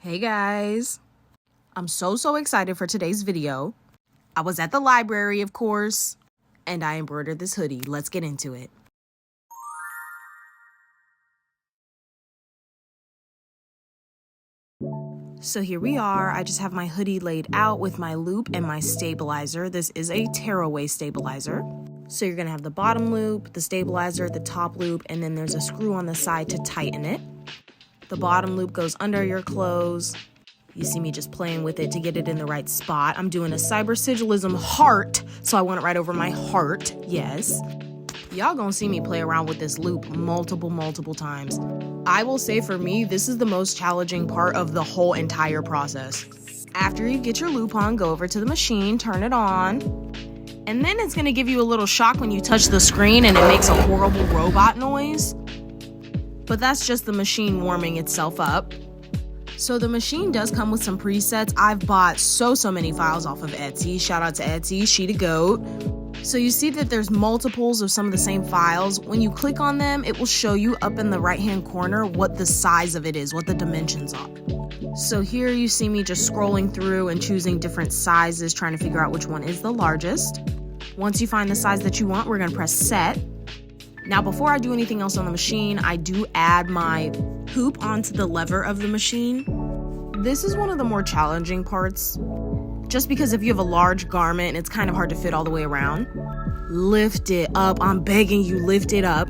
Hey guys, I'm so excited for today's video. I was at the library, of course, and I embroidered this hoodie. Let's get into it. So here we are. I just have my hoodie laid out with my loop and my stabilizer. This is a tearaway stabilizer. So you're gonna have the bottom loop, the stabilizer, the top loop, and then there's a screw on the side to tighten it. The bottom loop goes under your clothes. You see me just playing with it to get it in the right spot. I'm doing a cyber sigilism heart, so I want it right over my heart, yes. Y'all gonna see me play around with this loop multiple times. I will say for me, this is the most challenging part of the whole entire process. After you get your loop on, go over to the machine, turn it on, and then it's gonna give you a little shock when you touch the screen and it makes a horrible robot noise. But that's just the machine warming itself up. So the machine does come with some presets. I've bought so many files off of Etsy. Shout out to Etsy, she the GOAT. So you see that there's multiples of some of the same files. When you click on them, it will show you up in the right-hand corner what the size of it is, what the dimensions are. So here you see me just scrolling through and choosing different sizes, trying to figure out which one is the largest. Once you find the size that you want, we're gonna press set. Now, before I do anything else on the machine, I do add my hoop onto the lever of the machine. This is one of the more challenging parts, just because if you have a large garment, it's kind of hard to fit all the way around. Lift it up. I'm begging you, lift it up.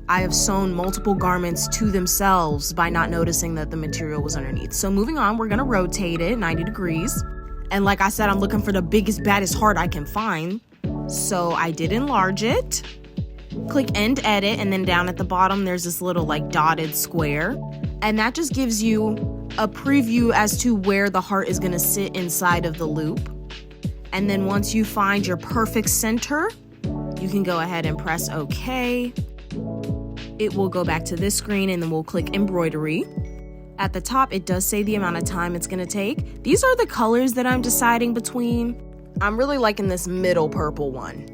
I have sewn multiple garments to themselves by not noticing that the material was underneath. So moving on, we're gonna rotate it 90 degrees. And like I said, I'm looking for the biggest, baddest heart I can find. So I did enlarge it. Click end edit, and then down at the bottom there's this little like dotted square, and that just gives you a preview as to where the heart is going to sit inside of the loop. And then once you find your perfect center, you can go ahead and press OK. It will go back to this screen, and then we'll click embroidery. At the top it does say the amount of time it's going to take. These are the colors that I'm deciding between. I'm really liking this middle purple one.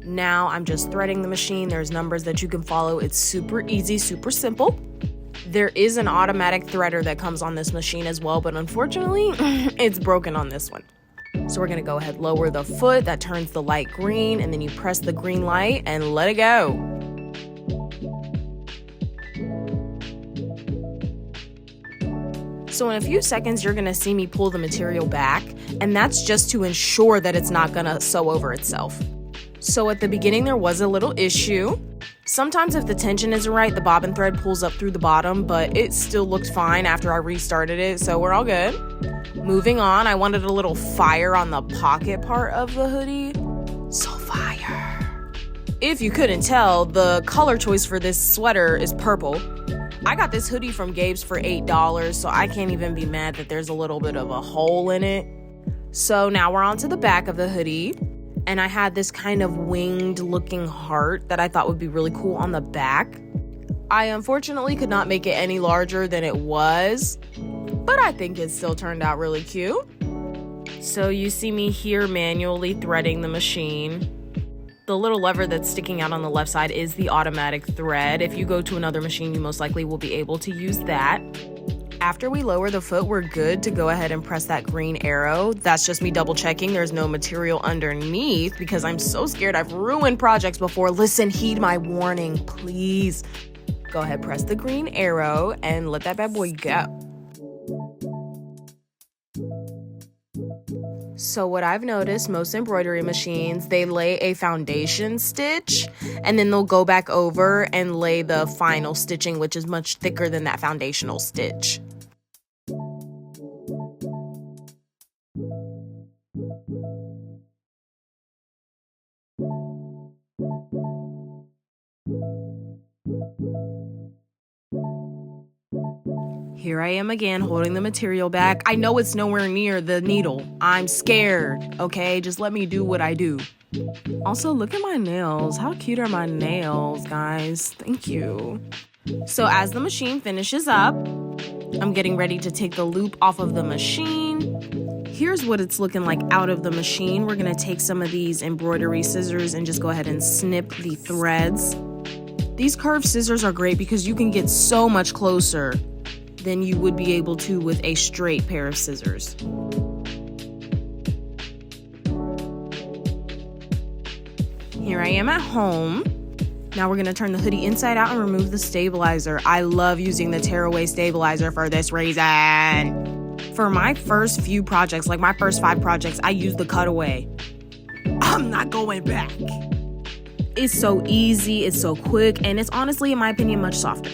Now I'm just threading the machine. There's numbers that you can follow. It's super easy, super simple. There is an automatic threader that comes on this machine as well, but unfortunately, it's broken on this one. So we're gonna go ahead, lower the foot, that turns the light green, and then you press the green light and let it go. So in a few seconds, you're gonna see me pull the material back, and that's just to ensure that it's not gonna sew over itself. So at the beginning, there was a little issue. Sometimes if the tension isn't right, the bobbin thread pulls up through the bottom, but it still looked fine after I restarted it, so we're all good. Moving on, I wanted a little fire on the pocket part of the hoodie. So fire. If you couldn't tell, the color choice for this sweater is purple. I got this hoodie from Gabe's for $8, so I can't even be mad that there's a little bit of a hole in it. So now we're on to the back of the hoodie. And I had this kind of winged looking heart that I thought would be really cool on the back. I unfortunately could not make it any larger than it was, but I think it still turned out really cute. So you see me here manually threading the machine. The little lever that's sticking out on the left side is the automatic thread. If you go to another machine, you most likely will be able to use that. After we lower the foot, we're good to go ahead and press that green arrow. That's just me double checking there's no material underneath because I'm so scared. I've ruined projects before. Listen, heed my warning, please. Go ahead, press the green arrow and let that bad boy go. So what I've noticed, most embroidery machines, they lay a foundation stitch and then they'll go back over and lay the final stitching, which is much thicker than that foundational stitch. Here I am again, holding the material back. I know it's nowhere near the needle. I'm scared, okay? Just let me do what I do. Also, look at my nails. How cute are my nails, guys? Thank you. So as the machine finishes up, I'm getting ready to take the loop off of the machine. Here's what it's looking like out of the machine. We're gonna take some of these embroidery scissors and just go ahead and snip the threads. These curved scissors are great because you can get so much closer than you would be able to with a straight pair of scissors. Here I am at home. Now we're gonna turn the hoodie inside out and remove the stabilizer. I love using the tearaway stabilizer for this reason. For my first few projects, like my first 5 projects, I use the cutaway. I'm not going back. It's so easy, it's so quick, and it's honestly, in my opinion, much softer.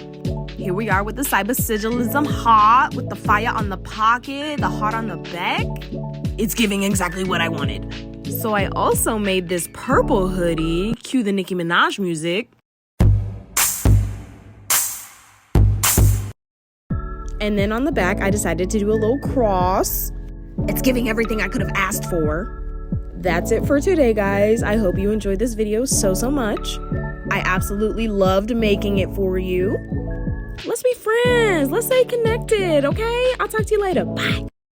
Here we are with the cyber sigilism hot, with the fire on the pocket, the hot on the back. It's giving exactly what I wanted. So I also made this purple hoodie, cue the Nicki Minaj music. And then on the back, I decided to do a little cross. It's giving everything I could have asked for. That's it for today, guys. I hope you enjoyed this video so much. I absolutely loved making it for you. Let's be friends. Let's stay connected, okay? I'll talk to you later. Bye.